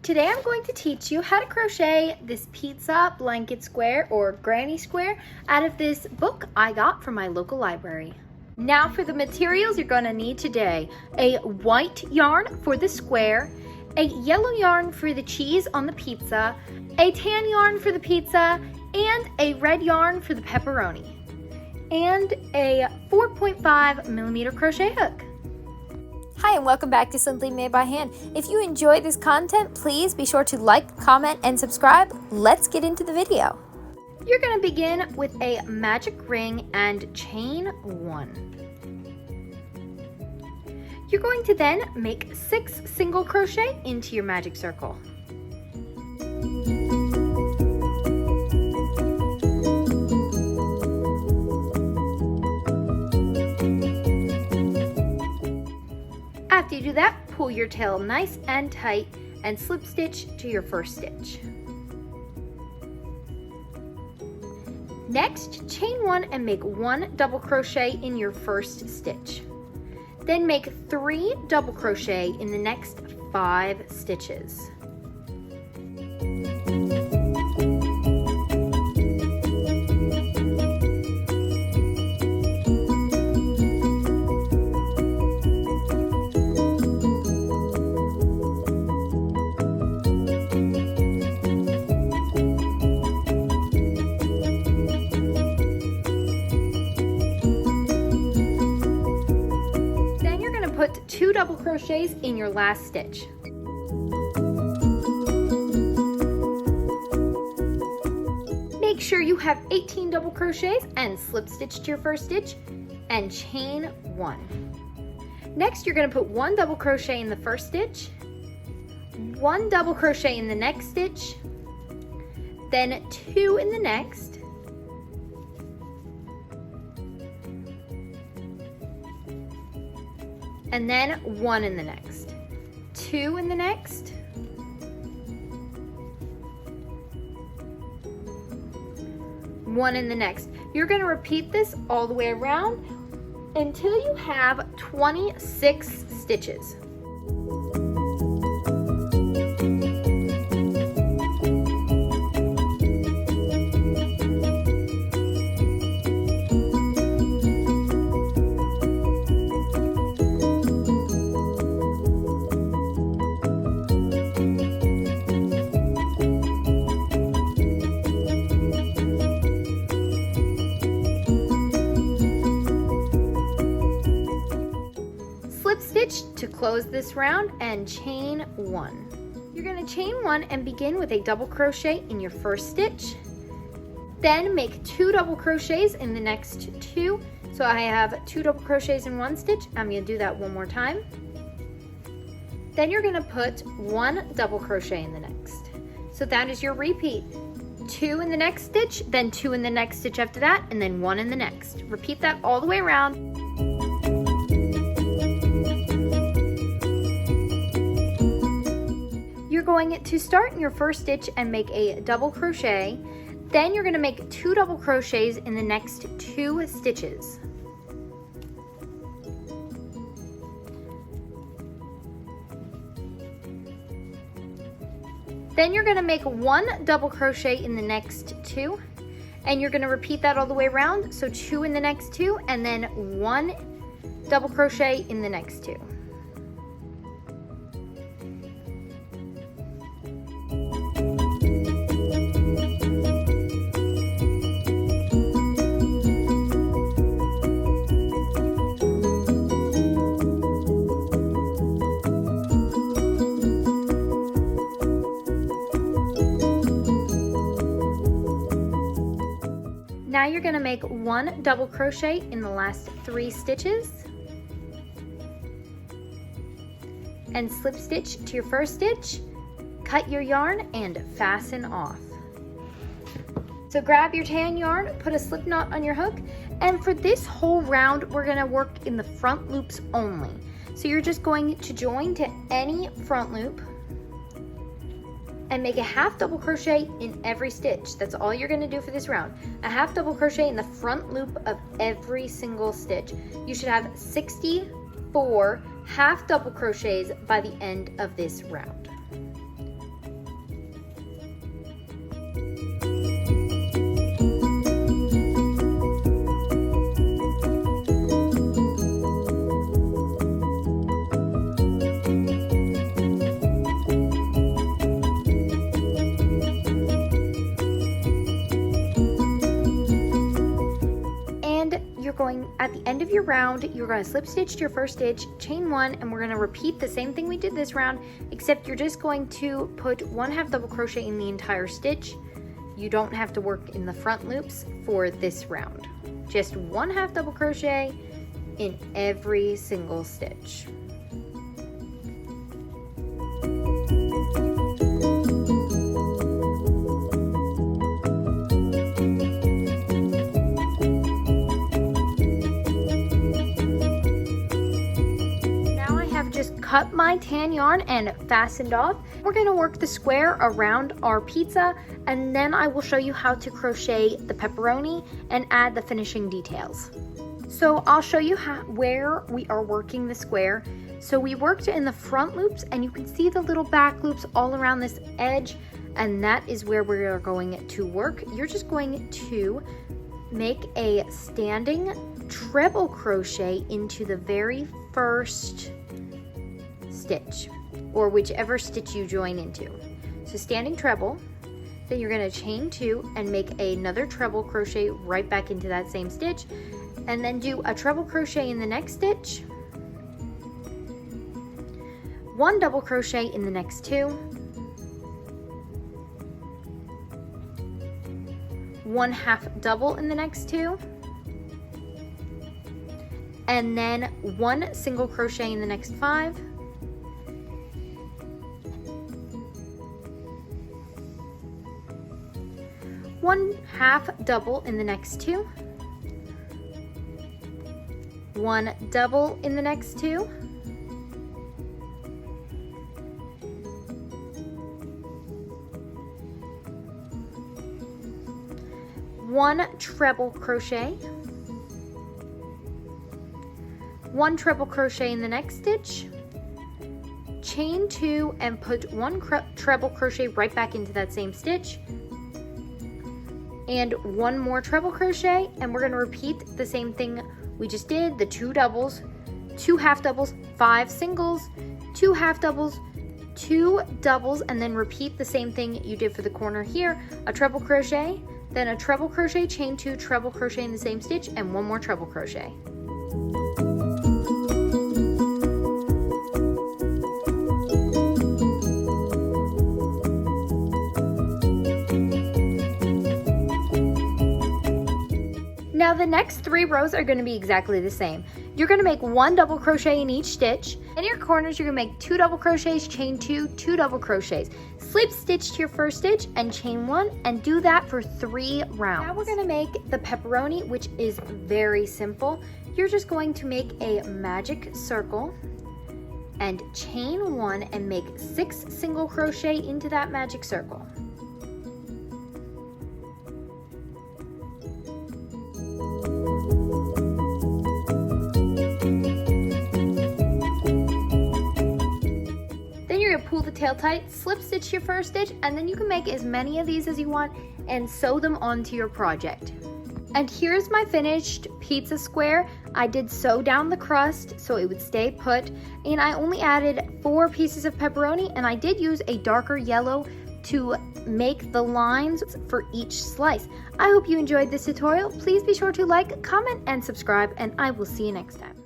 Today I'm going to teach you how to crochet this pizza blanket square or granny square out of this book I got from my local library. Now for the materials you're going to need today: a white yarn for the square, a yellow yarn for the cheese on the pizza, a tan yarn for the pizza, and a red yarn for the pepperoni, and a 4.5mm crochet hook. Hi and welcome back to Simply Made by Hand. If you enjoy this content, please be sure to like, comment, and subscribe. Let's get into the video. You're going to begin with a magic ring and chain 1. You're going to then make 6 single crochet into your magic circle. After you do that, pull your tail nice and tight and slip stitch to your first stitch. Next, chain 1 and make 1 double crochet in your first stitch. Then make 3 double crochet in the next 5 stitches. Put 2 double crochets in your last stitch. Make sure you have 18 double crochets and slip stitch to your first stitch and chain 1. Next, you're going to put 1 double crochet in the first stitch, 1 double crochet in the next stitch, then 2 in the next, and then 1 in the next, 2 in the next, one in the next. You're going to repeat this all the way around until you have 26 stitches. Slip stitch to close this round and chain 1. You're going to chain 1 and begin with a double crochet in your first stitch. Then make 2 double crochets in the next 2. So I have 2 double crochets in one stitch. I'm going to do that one more time. Then you're going to put 1 double crochet in the next. So that is your repeat. 2 in the next stitch, then 2 in the next stitch after that, and then 1 in the next. Repeat that all the way around. You're going to start in your first stitch and make a double crochet. Then you're going to make 2 double crochets in the next 2 stitches. Then you're going to make 1 double crochet in the next 2, and you're going to repeat that all the way around. So 2 in the next 2, and then 1 double crochet in the next 2. Now you're going to make 1 double crochet in the last 3 stitches and slip stitch to your first stitch, cut your yarn and fasten off. So grab your tan yarn, put a slip knot on your hook, and for this whole round we're going to work in the front loops only. So you're just going to join to any front loop and make a half double crochet in every stitch. That's all you're going to do for this round. A half double crochet in the front loop of every single stitch. You should have 64 half double crochets by the end of this round. Going at the end of your round, you're going to slip stitch to your first stitch, chain one, and we're going to repeat the same thing we did this round, except you're just going to put 1/2 double crochet in the entire stitch. You don't have to work in the front loops for this round. Just 1/2 double crochet in every single stitch. Cut my tan yarn and fastened off. We're going to work the square around our pizza, and then I will show you how to crochet the pepperoni and add the finishing details. So I'll show you where we are working the square. So we worked in the front loops, and you can see the little back loops all around this edge, and that is where we are going to work. You're just going to make a standing treble crochet into the very first stitch, or whichever stitch you join into. So standing treble, then you're going to chain 2 and make another treble crochet right back into that same stitch, and then do a treble crochet in the next stitch, 1 double crochet in the next 2, 1/2 double in the next 2, and then 1 single crochet in the next 5, 1/2 double in the next 2, 1 double in the next 2, 1 treble crochet, 1 treble crochet in the next stitch, chain 2 and put 1 treble crochet right back into that same stitch, and 1 more treble crochet, and we're going to repeat the same thing we just did, the 2 doubles, 2 half doubles, 5 singles, 2 half doubles, 2 doubles, and then repeat the same thing you did for the corner here, a treble crochet, then a treble crochet, chain 2, treble crochet in the same stitch, and 1 more treble crochet. Now the next 3 rows are going to be exactly the same. You're going to make 1 double crochet in each stitch. In your corners, you're going to make 2 double crochets, chain 2, 2 double crochets. Slip stitch to your first stitch and chain 1, and do that for 3 rounds. Now we're going to make the pepperoni, which is very simple. You're just going to make a magic circle and chain 1 and make 6 single crochet into that magic circle. Pull the tail tight, slip stitch your first stitch, and then you can make as many of these as you want and sew them onto your project. And here's my finished pizza square. I did sew down the crust so it would stay put, and I only added 4 pieces of pepperoni, and I did use a darker yellow to make the lines for each slice. I hope you enjoyed this tutorial. Please be sure to like, comment, and subscribe, and I will see you next time.